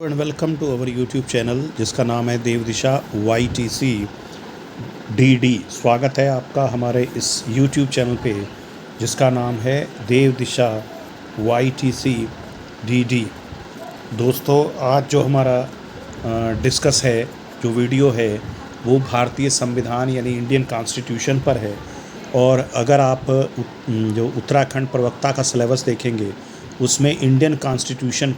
And welcome to our YouTube channel जिसका नाम है देव दिशा YTC DD। स्वागत है आपका हमारे इस यूट्यूब चैनल पे जिसका नाम है देव दिशा YTC DD। दोस्तों, आज जो हमारा डिस्कस है, जो वीडियो है, वो भारतीय संविधान यानी इंडियन कॉन्स्टिट्यूशन पर है। और अगर आप जो उत्तराखंड प्रवक्ता का सिलेबस देखेंगे उसमें इंडियन कॉन्स्टिट्यूशन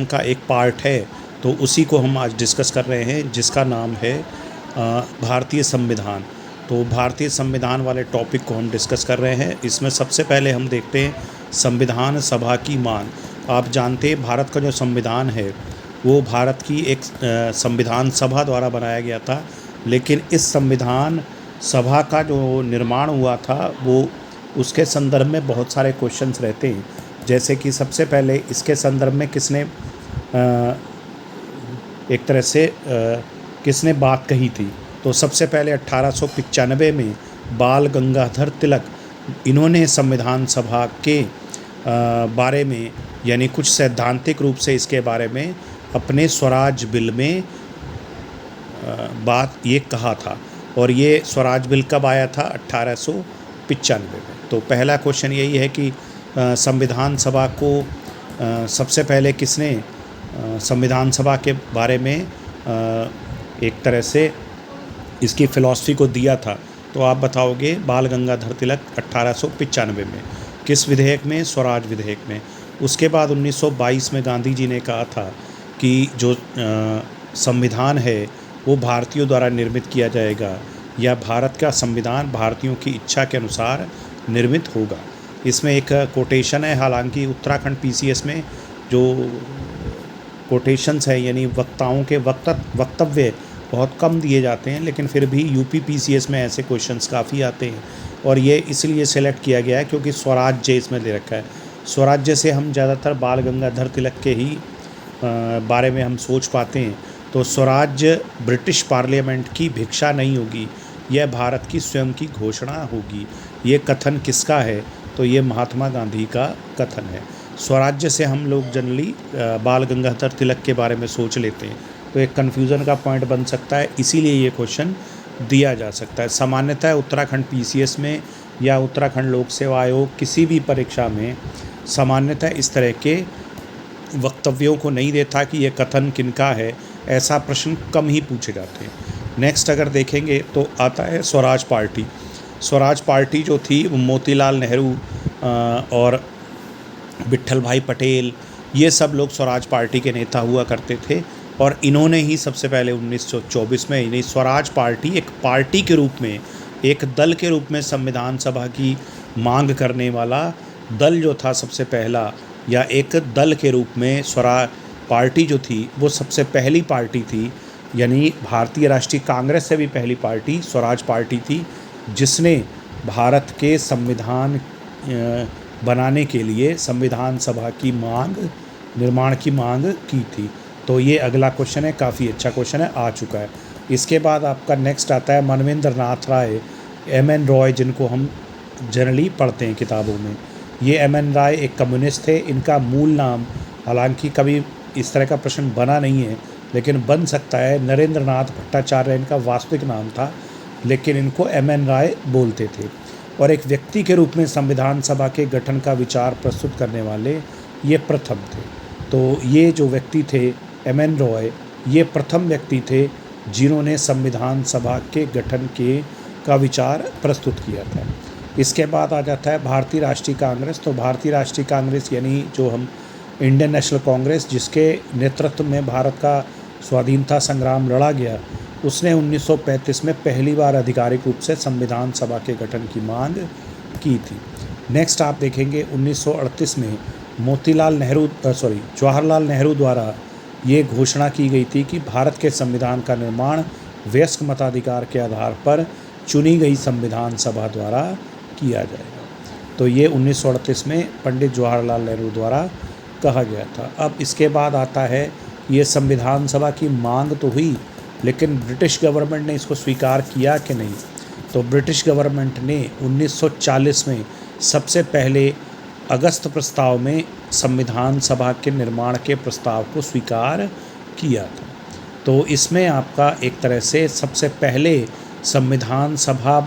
का एक पार्ट है, तो उसी को हम आज डिस्कस कर रहे हैं जिसका नाम है भारतीय संविधान। तो भारतीय संविधान वाले टॉपिक को हम डिस्कस कर रहे हैं। इसमें सबसे पहले हम देखते हैं संविधान सभा की मांग। आप जानते हैं भारत का जो संविधान है वो भारत की एक संविधान सभा द्वारा बनाया गया था, लेकिन इस संविधान सभा का जो निर्माण हुआ था वो उसके संदर्भ में बहुत सारे क्वेश्चंस रहते हैं। जैसे कि सबसे पहले इसके संदर्भ में एक तरह से किसने बात कही थी, तो सबसे पहले 1895 में बाल गंगाधर तिलक, इन्होंने संविधान सभा के बारे में यानी कुछ सैद्धांतिक रूप से इसके बारे में अपने स्वराज बिल में बात ये कहा था। और ये स्वराज बिल कब आया था? 1895 में। तो पहला क्वेश्चन यही है कि संविधान सभा को सबसे पहले किसने संविधान सभा के बारे में एक तरह से इसकी फ़िलॉसफी को दिया था? तो आप बताओगे बाल गंगाधर तिलक 1895 में। किस विधेयक में? स्वराज विधेयक में। उसके बाद 1922 में गांधी जी ने कहा था कि जो संविधान है वो भारतीयों द्वारा निर्मित किया जाएगा, या भारत का संविधान भारतीयों की इच्छा के अनुसार निर्मित होगा। इसमें एक कोटेशन है, हालांकि उत्तराखंड PCS में जो कोटेशंस है यानी वक्ताओं के वक्तव्य बहुत कम दिए जाते हैं, लेकिन फिर भी UP PCS में ऐसे क्वेश्चंस काफ़ी आते हैं। और ये इसलिए सेलेक्ट किया गया है क्योंकि स्वराज्य इसमें दे रखा है। स्वराज्य से हम ज़्यादातर बाल गंगाधर तिलक के ही बारे में हम सोच पाते हैं। तो स्वराज्य ब्रिटिश पार्लियामेंट की भिक्षा नहीं होगी, यह भारत की स्वयं की घोषणा होगी। ये कथन किसका है? तो ये महात्मा गांधी का कथन है। स्वराज्य से हम लोग जनरली बाल गंगाधर तिलक के बारे में सोच लेते हैं, तो एक कन्फ्यूज़न का पॉइंट बन सकता है, इसीलिए ये क्वेश्चन दिया जा सकता है। सामान्यतः उत्तराखंड PCS में या उत्तराखंड लोक सेवा आयोग किसी भी परीक्षा में सामान्यतः इस तरह के वक्तव्यों को नहीं देता कि ये कथन किनका है। ऐसा प्रश्न कम ही पूछे जाते हैं। नेक्स्ट अगर देखेंगे तो आता है स्वराज पार्टी। स्वराज पार्टी जो थी वो मोतीलाल नेहरू और विट्ठल भाई पटेल, ये सब लोग स्वराज पार्टी के नेता हुआ करते थे। और इन्होंने ही सबसे पहले 1924 में इन्हें स्वराज पार्टी एक पार्टी के रूप में, एक दल के रूप में संविधान सभा की मांग करने वाला दल जो था सबसे पहला, या एक दल के रूप में स्वराज पार्टी जो थी वो सबसे पहली पार्टी थी। यानी भारतीय राष्ट्रीय कांग्रेस से भी पहली पार्टी स्वराज पार्टी थी, जिसने भारत के संविधान बनाने के लिए संविधान सभा की निर्माण की मांग की थी। तो ये अगला क्वेश्चन है, काफ़ी अच्छा क्वेश्चन है, आ चुका है। इसके बाद आपका नेक्स्ट आता है मनवेंद्र नाथ राय, MN रॉय, जिनको हम जनरली पढ़ते हैं किताबों में। ये MN राय एक कम्युनिस्ट थे। इनका मूल नाम, हालांकि कभी इस तरह का प्रश्न बना नहीं है लेकिन बन सकता है, नरेंद्र नाथ भट्टाचार्य इनका वास्तविक नाम था, लेकिन इनको MN राय बोलते थे। और एक व्यक्ति के रूप में संविधान सभा के गठन का विचार प्रस्तुत करने वाले ये प्रथम थे। तो ये जो व्यक्ति थे MN रॉय, ये प्रथम व्यक्ति थे जिन्होंने संविधान सभा के गठन का विचार प्रस्तुत किया था। इसके बाद आ जाता है भारतीय राष्ट्रीय कांग्रेस। तो भारतीय राष्ट्रीय कांग्रेस यानी जो हम इंडियन नेशनल कांग्रेस, जिसके नेतृत्व में भारत का स्वाधीनता संग्राम लड़ा गया, उसने 1935 में पहली बार आधिकारिक रूप से संविधान सभा के गठन की मांग की थी। नेक्स्ट आप देखेंगे 1938 में जवाहरलाल नेहरू द्वारा ये घोषणा की गई थी कि भारत के संविधान का निर्माण वयस्क मताधिकार के आधार पर चुनी गई संविधान सभा द्वारा किया जाएगा। तो ये 1938 में पंडित जवाहरलाल नेहरू द्वारा कहा गया था। अब इसके बाद आता है, ये संविधान सभा की मांग तो हुई, लेकिन ब्रिटिश गवर्नमेंट ने इसको स्वीकार किया कि नहीं? तो ब्रिटिश गवर्नमेंट ने 1940 में सबसे पहले अगस्त प्रस्ताव में संविधान सभा के निर्माण के प्रस्ताव को स्वीकार किया था। तो इसमें आपका एक तरह से सबसे पहले संविधान सभा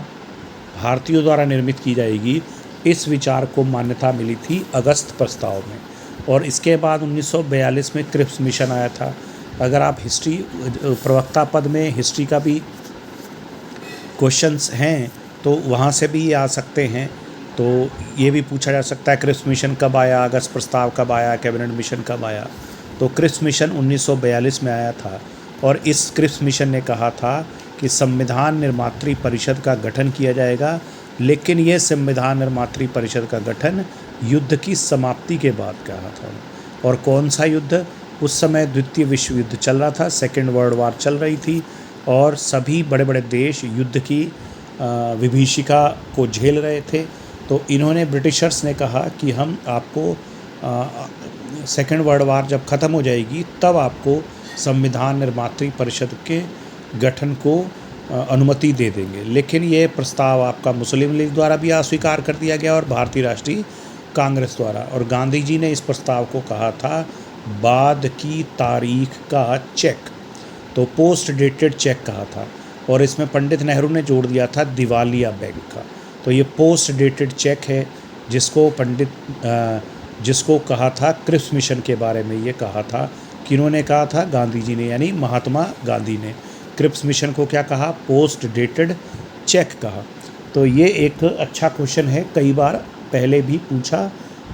भारतीयों द्वारा निर्मित की जाएगी, इस विचार को मान्यता मिली थी अगस्त प्रस्ताव में। और इसके बाद 1942 में क्रिप्स मिशन आया था। अगर आप हिस्ट्री प्रवक्ता पद में हिस्ट्री का भी क्वेश्चंस हैं तो वहाँ से भी आ सकते हैं। तो ये भी पूछा जा सकता है क्रिप्स मिशन कब आया, अगस्त प्रस्ताव कब आया, कैबिनेट मिशन कब आया। तो क्रिप्स मिशन 1942 में आया था और इस क्रिप्स मिशन ने कहा था कि संविधान निर्मात्री परिषद का गठन किया जाएगा, लेकिन ये संविधान निर्मात्री परिषद का गठन युद्ध की समाप्ति के बाद कहा था। और कौन सा युद्ध? उस समय द्वितीय विश्व युद्ध चल रहा था, सेकेंड वर्ल्ड वार चल रही थी और सभी बड़े बड़े देश युद्ध की विभीषिका को झेल रहे थे। तो इन्होंने ब्रिटिशर्स ने कहा कि हम आपको सेकेंड वर्ल्ड वार जब ख़त्म हो जाएगी तब आपको संविधान निर्मात्री परिषद के गठन को अनुमति दे देंगे। लेकिन ये प्रस्ताव आपका मुस्लिम लीग द्वारा भी अस्वीकार कर दिया गया और भारतीय राष्ट्रीय कांग्रेस द्वारा। और गांधी जी ने इस प्रस्ताव को कहा था बाद की तारीख का चेक, तो पोस्ट डेटेड चेक कहा था। और इसमें पंडित नेहरू ने जोड़ दिया था दिवालिया बैंक का। तो ये पोस्ट डेटेड चेक है जिसको कहा था क्रिप्स मिशन के बारे में। ये कहा था, किन्होंने कहा था? गांधी जी ने, यानी महात्मा गांधी ने। क्रिप्स मिशन को क्या कहा? पोस्ट डेटेड चेक कहा। तो ये एक अच्छा क्वेश्चन है, कई बार पहले भी पूछा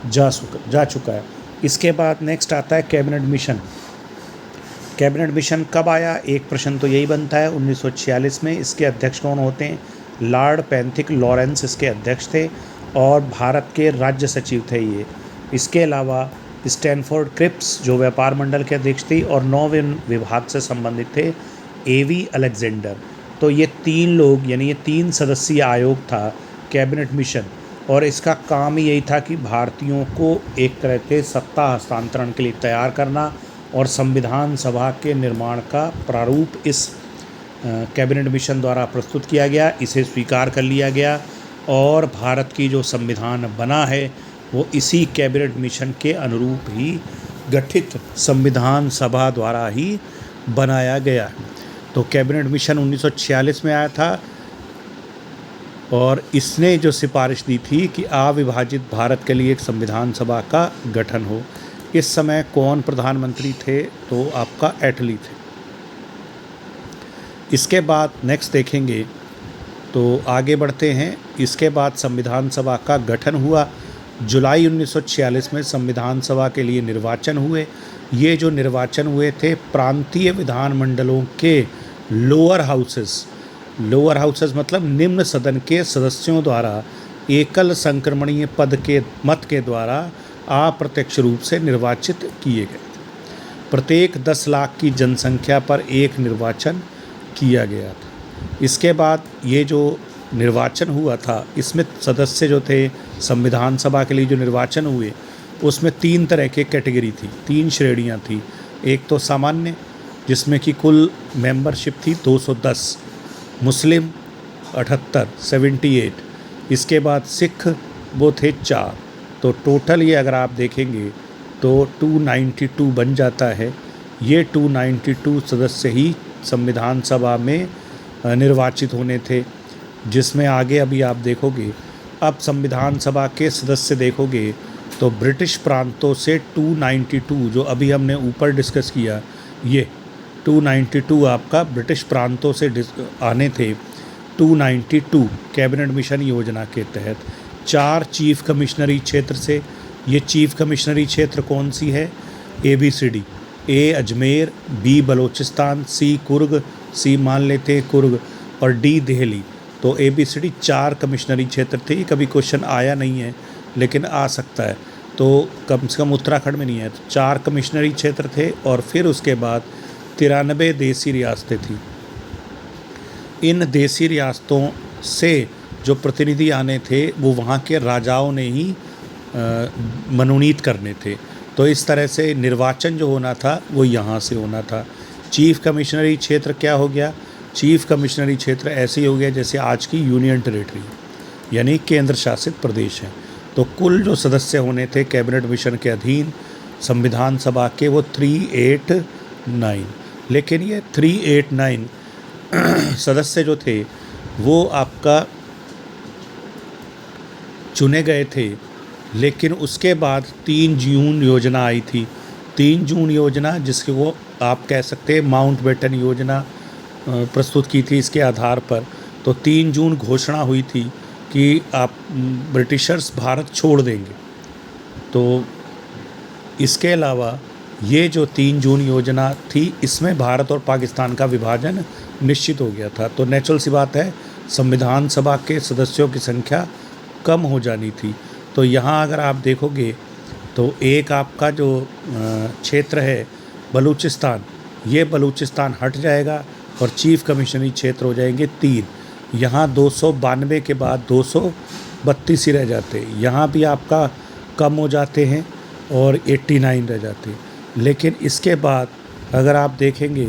जा चुका है। इसके बाद नेक्स्ट आता है कैबिनेट मिशन। कैबिनेट मिशन कब आया? एक प्रश्न तो यही बनता है 1946 में। इसके अध्यक्ष कौन होते हैं? लॉर्ड पैंथिक लॉरेंस इसके अध्यक्ष थे और भारत के राज्य सचिव थे ये। इसके अलावा स्टैनफोर्ड क्रिप्स जो व्यापार मंडल के अध्यक्ष थी और नौविन विभाग से संबंधित थे एवी अलेक्जेंडर। तो ये 3 लोग, यानी ये 3 सदस्यीय आयोग था कैबिनेट मिशन। और इसका काम ही यही था कि भारतीयों को एक तरह के सत्ता हस्तांतरण के लिए तैयार करना और संविधान सभा के निर्माण का प्रारूप इस कैबिनेट मिशन द्वारा प्रस्तुत किया गया, इसे स्वीकार कर लिया गया और भारत की जो संविधान बना है वो इसी कैबिनेट मिशन के अनुरूप ही गठित संविधान सभा द्वारा ही बनाया गया। तो कैबिनेट मिशन 1946 में आया था और इसने जो सिफारिश दी थी कि अविभाजित भारत के लिए एक संविधान सभा का गठन हो। इस समय कौन प्रधानमंत्री थे? तो आपका एटली थे। इसके बाद नेक्स्ट देखेंगे तो आगे बढ़ते हैं। इसके बाद संविधान सभा का गठन हुआ। जुलाई 1946 में संविधान सभा के लिए निर्वाचन हुए। ये जो निर्वाचन हुए थे प्रांतीय विधानमंडलों के लोअर हाउसेस मतलब निम्न सदन के सदस्यों द्वारा एकल संक्रमणीय मत के द्वारा अप्रत्यक्ष रूप से निर्वाचित किए गए थे। प्रत्येक 10 लाख की जनसंख्या पर एक निर्वाचन किया गया था। इसके बाद ये जो निर्वाचन हुआ था इसमें सदस्य जो थे संविधान सभा के लिए जो निर्वाचन हुए उसमें 3 तरह के कैटेगरी थी, 3 श्रेणियां थी। एक तो सामान्य जिसमें कि कुल मेंबरशिप थी 210, मुस्लिम 78। इसके बाद सिख वो थे 4। तो टोटल ये अगर आप देखेंगे तो 292 बन जाता है। ये 292 सदस्य ही संविधान सभा में निर्वाचित होने थे, जिसमें आगे अभी आप देखोगे। अब संविधान सभा के सदस्य देखोगे तो ब्रिटिश प्रांतों से 292 जो अभी हमने ऊपर डिस्कस किया, ये 292 आपका ब्रिटिश प्रांतों से आने थे। 292 कैबिनेट मिशन योजना के तहत 4 चीफ कमिश्नरी क्षेत्र से। ये चीफ कमिश्नरी क्षेत्र कौन सी है? ABCD। A Ajmer, B Balochistan, C Coorg, C मान लेते हैं कुर्ग और D दिल्ली। तो ABCD 4 कमिश्नरी क्षेत्र थे। कभी क्वेश्चन आया नहीं है लेकिन आ सकता है, तो कम से कम उत्तराखंड में नहीं है। तो 4 कमिश्नरी क्षेत्र थे और फिर उसके बाद 93 देसी रियासतें थी। इन देसी रियासतों से जो प्रतिनिधि आने थे वो वहाँ के राजाओं ने ही मनोनीत करने थे। तो इस तरह से निर्वाचन जो होना था वो यहाँ से होना था। चीफ कमिश्नरी क्षेत्र क्या हो गया? चीफ कमिश्नरी क्षेत्र ऐसे ही हो गया जैसे आज की यूनियन टेरेटरी, यानी केंद्र शासित प्रदेश है। तो कुल जो सदस्य होने थे कैबिनेट मिशन के अधीन संविधान सभा के वो 389, लेकिन ये 389 सदस्य जो थे वो आपका चुने गए थे, लेकिन उसके बाद 3 जून योजना आई थी। 3 जून योजना जिसके वो आप कह सकते हैं माउंटबेटन योजना प्रस्तुत की थी इसके आधार पर। तो 3 जून घोषणा हुई थी कि आप ब्रिटिशर्स भारत छोड़ देंगे। तो इसके अलावा ये जो 3 जून योजना थी इसमें भारत और पाकिस्तान का विभाजन निश्चित हो गया था। तो नेचुरल सी बात है संविधान सभा के सदस्यों की संख्या कम हो जानी थी। तो यहाँ अगर आप देखोगे तो एक आपका जो क्षेत्र है बलूचिस्तान, ये बलूचिस्तान हट जाएगा और चीफ कमिश्नरी क्षेत्र हो जाएंगे 3। यहाँ 292 के बाद 232 ही रह जाते हैं, यहाँ भी आपका कम हो जाते हैं और 89 रह जाते हैं। लेकिन इसके बाद अगर आप देखेंगे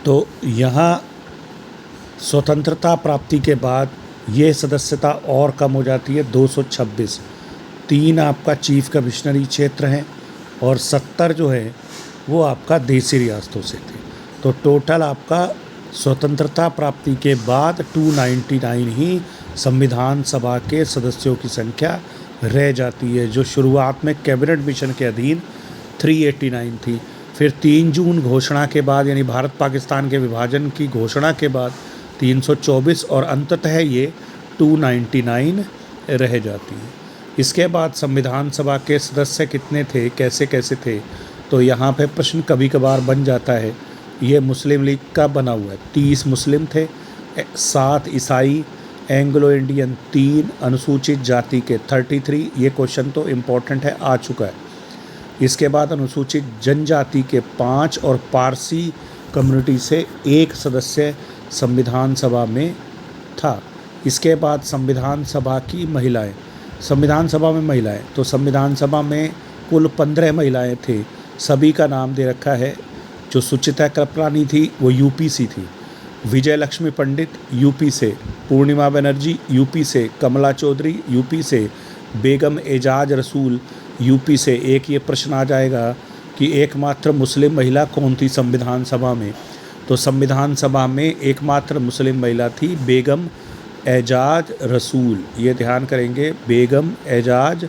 तो यहाँ स्वतंत्रता प्राप्ति के बाद ये सदस्यता और कम हो जाती है 226। 3 आपका चीफ कमिश्नरी क्षेत्र हैं और 70 जो है वो आपका देसी रियासतों से थे। तो टोटल आपका स्वतंत्रता प्राप्ति के बाद 299 ही संविधान सभा के सदस्यों की संख्या रह जाती है, जो शुरुआत में कैबिनेट मिशन के अधीन 389 थी। फिर 3 जून घोषणा के बाद यानी भारत पाकिस्तान के विभाजन की घोषणा के बाद 324 और अंततः ये 299 रह जाती है। इसके बाद संविधान सभा के सदस्य कितने थे, कैसे कैसे थे, तो यहाँ पे प्रश्न कभी कभार बन जाता है। ये मुस्लिम लीग का बना हुआ है, 30 मुस्लिम थे, 7 ईसाई, एंग्लो इंडियन 3, अनुसूचित जाति के 33। ये क्वेश्चन तो इम्पोर्टेंट है, आ चुका है। इसके बाद अनुसूचित जनजाति के 5 और पारसी कम्युनिटी से 1 सदस्य संविधान सभा में था। इसके बाद संविधान सभा की महिलाएं, संविधान सभा में महिलाएं, तो संविधान सभा में कुल 15 महिलाएं थे। सभी का नाम दे रखा है। जो सुचिता कृपलानी थी वो यूपी से थी, विजय लक्ष्मी पंडित यूपी से, पूर्णिमा बनर्जी यूपी से, कमला चौधरी यूपी से, बेगम एजाज रसूल यूपी से। एक ये प्रश्न आ जाएगा कि एकमात्र मुस्लिम महिला कौन थी संविधान सभा में, तो संविधान सभा में एकमात्र मुस्लिम महिला थी बेगम एजाज रसूल। ये ध्यान करेंगे, बेगम एजाज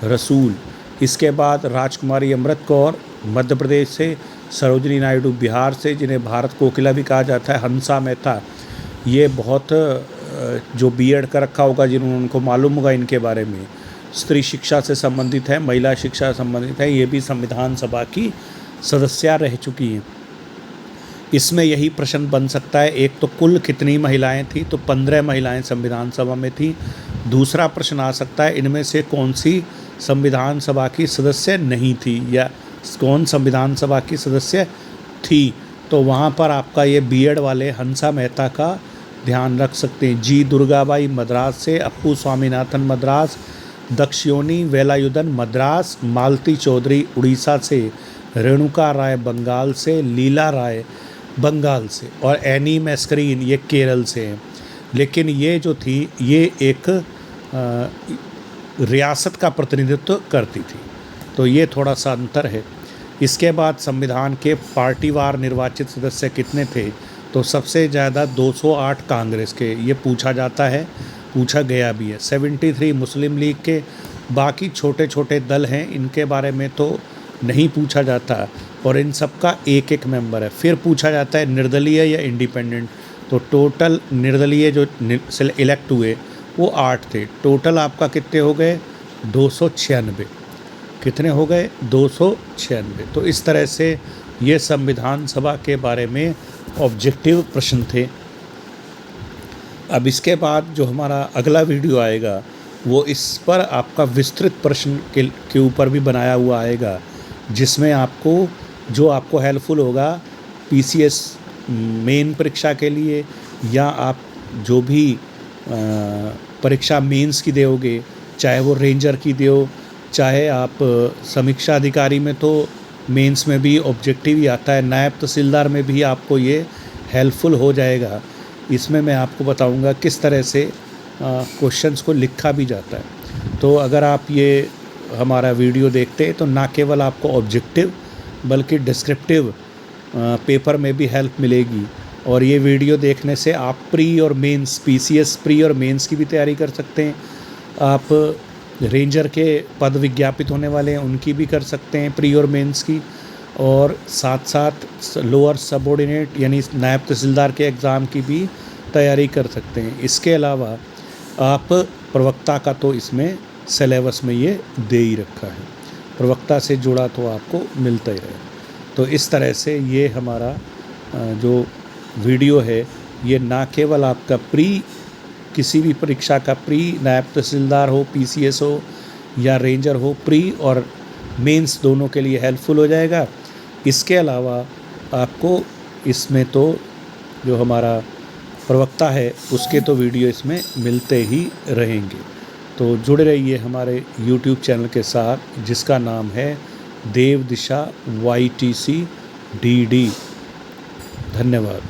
रसूल। इसके बाद राजकुमारी अमृत कौर मध्य प्रदेश से, सरोजनी नायडू बिहार से, जिन्हें भारत कोकिला भी कहा जाता है, हंसा मेहता, ये बहुत जो बीएड कर रखा होगा जिन्होंने उनको मालूम होगा इनके बारे में, स्त्री शिक्षा से संबंधित है, महिला शिक्षा से संबंधित है, ये भी संविधान सभा की सदस्या रह चुकी हैं। इसमें यही प्रश्न बन सकता है, एक तो कुल कितनी महिलाएं थी, तो 15 महिलाएं संविधान सभा में थी। दूसरा प्रश्न आ सकता है इनमें से कौन सी संविधान सभा की सदस्य नहीं थी या कौन संविधान सभा की सदस्य थी, तो वहाँ पर आपका ये बीएड वाले हंसा मेहता का ध्यान रख सकते हैं। जी दुर्गाबाई मद्रास से, अप्पू स्वामीनाथन मद्रास, दक्षियोनी वेलायुधन मद्रास, मालती चौधरी उड़ीसा से, रेणुका राय बंगाल से, लीला राय बंगाल से और एनी मैस्करीन ये केरल से हैं। लेकिन ये जो थी ये एक रियासत का प्रतिनिधित्व करती थी, तो ये थोड़ा सा अंतर है। इसके बाद संविधान के पार्टीवार निर्वाचित सदस्य कितने थे, तो सबसे ज़्यादा 208 कांग्रेस के, ये पूछा जाता है, पूछा गया भी है। 73 मुस्लिम लीग के, बाकी छोटे छोटे दल हैं इनके बारे में तो नहीं पूछा जाता और इन सब का एक एक मेंबर है। फिर पूछा जाता है निर्दलीय या इंडिपेंडेंट, तो टोटल निर्दलीय जो इलेक्ट हुए वो 8 थे। टोटल आपका कितने हो गए 296, कितने हो गए 296। तो इस तरह से ये संविधान सभा के बारे में ऑब्जेक्टिव प्रश्न थे। अब इसके बाद जो हमारा अगला वीडियो आएगा वो इस पर आपका विस्तृत प्रश्न के ऊपर भी बनाया हुआ आएगा, जिसमें आपको जो आपको हेल्पफुल होगा पीसीएस मेन परीक्षा के लिए, या आप जो भी परीक्षा मेंस की दोगे, चाहे वो रेंजर की दो, चाहे आप समीक्षा अधिकारी में तो मेंस में भी ऑब्जेक्टिव ही आता है, नायब तहसीलदार में भी आपको ये हेल्पफुल हो जाएगा। इसमें मैं आपको बताऊंगा किस तरह से क्वेश्चंस को लिखा भी जाता है। तो अगर आप ये हमारा वीडियो देखते हैं तो ना केवल आपको ऑब्जेक्टिव बल्कि डिस्क्रिप्टिव पेपर में भी हेल्प मिलेगी। और ये वीडियो देखने से आप प्री और मेंस, पीसीएस प्री और मेंस की भी तैयारी कर सकते हैं। आप रेंजर के पद विज्ञापित होने वाले हैं उनकी भी कर सकते हैं, प्री और मेंस की। और साथ साथ लोअर सबऑर्डिनेट यानी नायब तहसीलदार के एग्ज़ाम की भी तैयारी कर सकते हैं। इसके अलावा आप प्रवक्ता का तो इसमें सिलेबस में ये दे ही रखा है, प्रवक्ता से जुड़ा तो आपको मिलता ही रहे। तो इस तरह से ये हमारा जो वीडियो है ये ना केवल आपका प्री, किसी भी परीक्षा का प्री, नायब तहसीलदार हो, पीसीएस हो या रेंजर हो, प्री और मेंस दोनों के लिए हेल्पफुल हो जाएगा। इसके अलावा आपको इसमें तो जो हमारा प्रवक्ता है उसके तो वीडियो इसमें मिलते ही रहेंगे। तो जुड़े रहिए हमारे YouTube चैनल के साथ जिसका नाम है देव दिशा YTC DD। धन्यवाद।